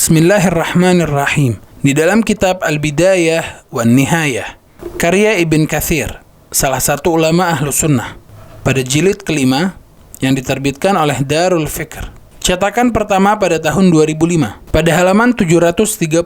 Bismillahirrahmanirrahim. Di dalam kitab Al-Bidayah wan Nihayah, karya Ibn Katsir, salah satu ulama ahlu sunnah, pada jilid kelima yang diterbitkan oleh Darul Fikr, cetakan pertama pada tahun 2005, pada halaman 736.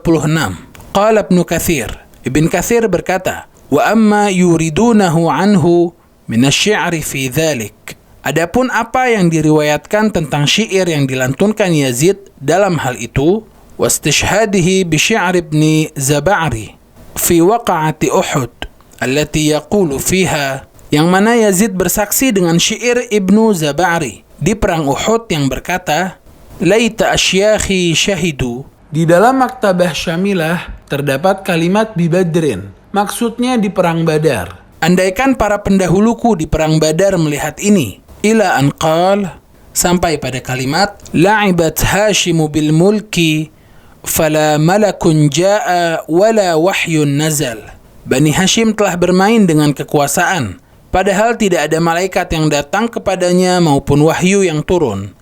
Qala Ibn Katsir, Ibn Katsir berkata, wa amma yuridunahu anhu minasy-syi'ri fi dzalik. Adapun apa yang diriwayatkan tentang syair yang dilantunkan Yazid dalam hal itu, wastishhadihi bi syi'r Ibn Zab'ari fi waqa'ati Uhud allati yaqulu fiha, yang mana Yazid bersaksi dengan syair Ibnu Zab'ari di perang Uhud yang berkata, laita asyakhi syahidu. Di dalam maktabah Syamilah terdapat kalimat bi Badrin, maksudnya di perang Badar. Andaikan para pendahuluku di perang Badar melihat ini, ila an qal, sampai pada kalimat la'ibat Hashimu bil mulki fala malakun ja'a wala wahyun nazal. Bani Hashim telah bermain dengan kekuasaan, padahal tidak ada malaikat yang datang kepadanya maupun wahyu yang turun.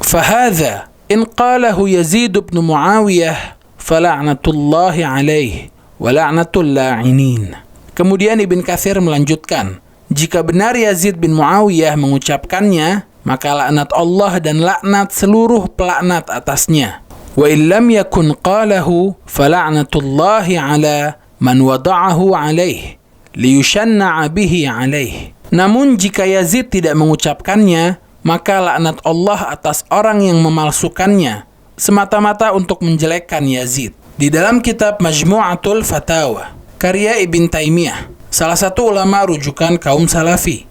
Fahadha in qalahu Yazid bin Muawiyah fala'natullahi alaihi wa la'natul la'inin. Kemudian Ibn Katsir melanjutkan, jika benar Yazid bin Muawiyah mengucapkannya, maka laknat Allah dan laknat seluruh pelaknat atasnya. Wa illam yakun qalahu fala'natullahi ala man wada'ahu alaih liyushanna'a bihi alaih. Namun jika Yazid tidak mengucapkannya, maka laknat Allah atas orang yang memalsukannya, semata-mata untuk menjelekkan Yazid. Di dalam kitab Majmu'atul Fatawa, karya Ibn Taimiyah, salah satu ulama rujukan kaum Salafi,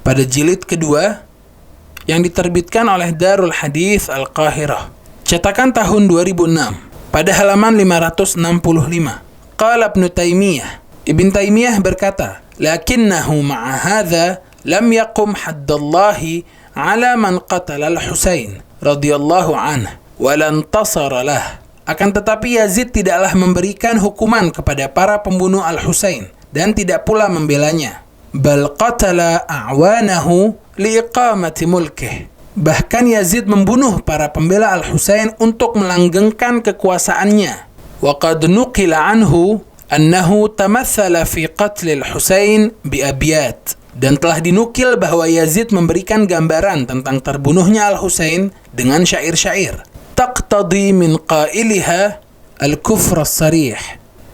pada jilid kedua yang diterbitkan oleh Darul Hadits Al-Qahirah, cetakan tahun 2006, pada halaman 565. Qala Ibn Taimiyah, Ibn Taimiyah berkata, lakinnahu ma'a hadza lam yaqum haddallahi ala man qatala al-Husain radhiyallahu anhu wa lan tasara lah. Akan tetapi Yazid tidaklah memberikan hukuman kepada para pembunuh Al-Husain dan tidak pula membelanya. Bal qatala a'wanahu liiqamati mulkih. Bahkan Yazid membunuh para pembela Al-Husain untuk melanggengkan kekuasaannya. Wa qad nuqila anhu annahu tamathala fi qatl Al-Husain bi abyat. Dan telah dinukil bahwa Yazid memberikan gambaran tentang terbunuhnya Al-Husain dengan syair-syair taqtadi min qailiha al-kufr as-sarih,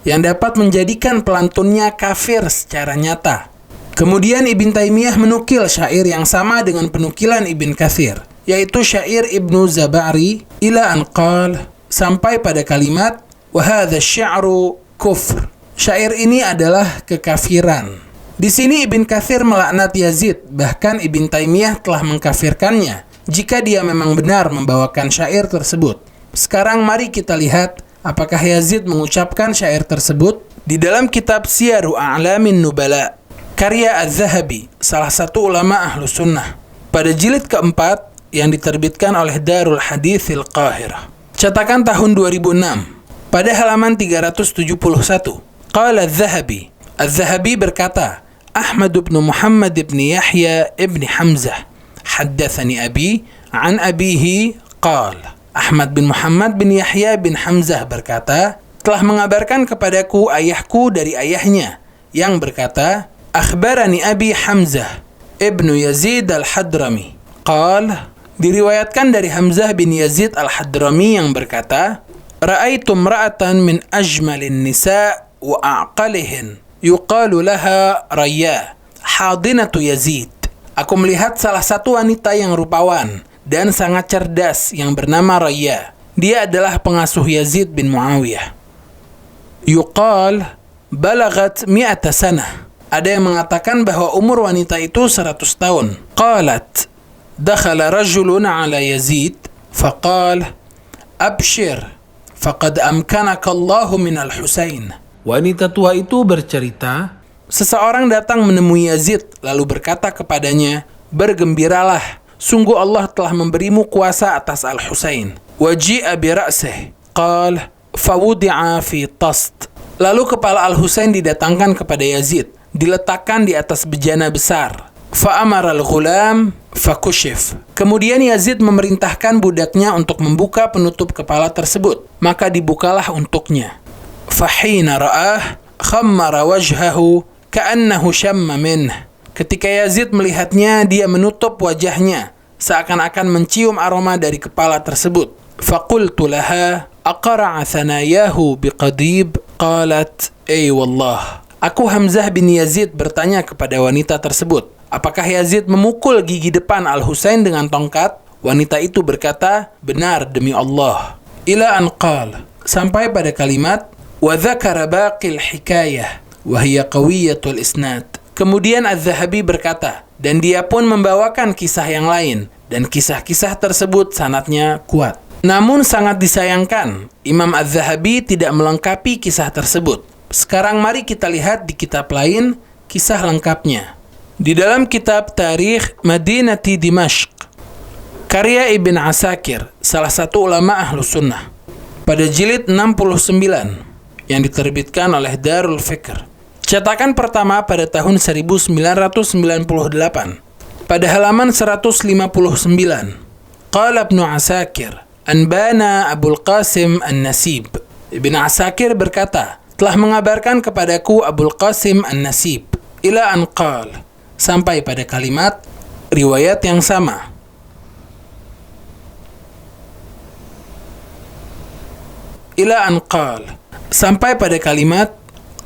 yang dapat menjadikan pelantunnya kafir secara nyata. Kemudian Ibn Taimiyah menukil syair yang sama dengan penukilan Ibn Katsir, yaitu syair Ibnu Zab'ari ila an qal, sampai pada kalimat wa hadha asy-syi'ru kufr. Syair ini adalah kekafiran. Di sini Ibn Katsir melaknat Yazid, bahkan Ibn Taimiyah telah mengkafirkannya jika dia memang benar membawakan syair tersebut. Sekarang mari kita lihat apakah Yazid mengucapkan syair tersebut. Di dalam kitab Siyaru A'lamin Nubala, karya Az-Zahabi, salah satu ulama ahlu sunnah, pada jilid keempat yang diterbitkan oleh Darul Hadits Al-Qahirah, cetakan tahun 2006, pada halaman 371. Qala Az-Zahabi, Az-Zahabi berkata, Ahmad bin Muhammad bin Yahya bin Hamzah haddatsani abi an abihi qala. Ahmad bin Muhammad bin Yahya bin Hamzah berkata, telah mengabarkan kepadaku ayahku dari ayahnya, yang berkata, akhbarani abi Hamzah ibnu Yazid al-Hadrami qala. Diriwayatkan dari Hamzah bin Yazid al-Hadrami yang berkata, ra'aitu imra'atan min ajmalin nisa wa a'qalihin yuqalu laha Rayya hadinatu Yazid. Aku melihat salah satu wanita yang rupawan dan sangat cerdas yang bernama Rayya. Dia adalah pengasuh Yazid bin Muawiyah. Yuqal balagat mi'ata sanah. Ada yang mengatakan bahwa umur wanita itu 100 tahun. Qalat dakhala rajulun ala Yazid faqal abshir faqad amkanaka Allahu min al-Husain. Wanita tua itu bercerita, seseorang datang menemui Yazid lalu berkata kepadanya, bergembiralah, sungguh Allah telah memberimu kuasa atas Al-Husain. Waji'a bi ra'sih qal fawudi'a fi tast. Lalu kepala Al-Husain didatangkan kepada Yazid, diletakkan di atas bejana besar. Fa'amara al-ghulam fakushif. Kemudian Yazid memerintahkan budaknya untuk membuka penutup kepala tersebut, maka dibukalah untuknya. Fahina ra'ah khammara wajhahu ka'annahu shamma minh. Ketika Yazid melihatnya, dia menutup wajahnya seakan-akan mencium aroma dari kepala tersebut. Faqultu laha aqra'a thanayahu biqadib. Qalat ay wallah. Aku Hamzah bin Yazid bertanya kepada wanita tersebut, apakah Yazid memukul gigi depan Al-Husain dengan tongkat? Wanita itu berkata, benar demi Allah. Ila an qal, sampai pada kalimat wa dzakara baqil hikayah wa hiya qawiyatul isnad. Kemudian Az-Zahabi berkata, dan dia pun membawakan kisah yang lain, dan kisah-kisah tersebut sanadnya kuat. Namun sangat disayangkan, Imam Az-Zahabi tidak melengkapi kisah tersebut. Sekarang mari kita lihat di kitab lain kisah lengkapnya. Di dalam kitab Tarikh Madinati Dimashq, karya Ibn Asakir, salah satu ulama Ahlus Sunnah, pada jilid 69 yang diterbitkan oleh Darul Fikr. Cetakan pertama pada tahun 1998. Pada halaman 159, Qala Ibn Asakir, Anbana Abul Qasim An-Nasib. Ibn Asakir berkata, telah mengabarkan kepadaku Abul Qasim An-Nasib. Ila an qal, sampai pada kalimat riwayat yang sama. Ila an qal, sampai pada kalimat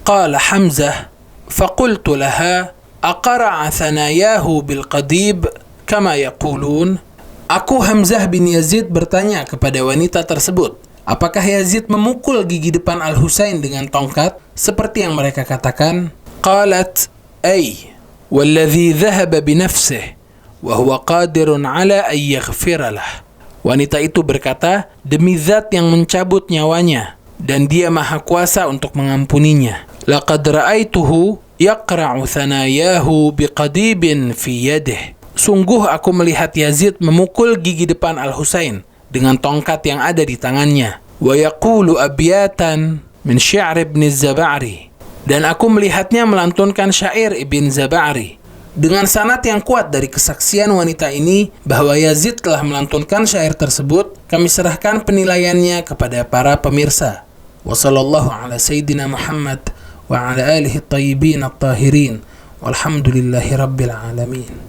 qala Hamzah faqultu laha aqra'a thanayahu bilqadib kama yaqulun. Aku Hamzah bin Yazid bertanya kepada wanita tersebut, apakah Yazid memukul gigi depan Al-Husain dengan tongkat seperti yang mereka katakan? Qalat ay walladhi dhahaba binafsihi wa huwa qadirun ala an yaghfira lah. Wanita itu berkata, demi zat yang mencabut nyawanya dan dia maha kuasa untuk mengampuninya. Laqad ra'aituhu yaqra'u thanayahu biqadibin fi yadihi. Sungguh aku melihat Yazid memukul gigi depan Al-Husain dengan tongkat yang ada di tangannya. Wa yaqulu abyatan min syi'r Ibn Zab'ari. Dan aku melihatnya melantunkan syair Ibn Zab'ari. Dengan sanad yang kuat dari kesaksian wanita ini bahwa Yazid telah melantunkan syair tersebut, kami serahkan penilaiannya kepada para pemirsa. Wa sallallahu ala sayyidina Muhammad wa ala alihi at-tayyibin at-tahirin. Walhamdulillahi rabbil alamin.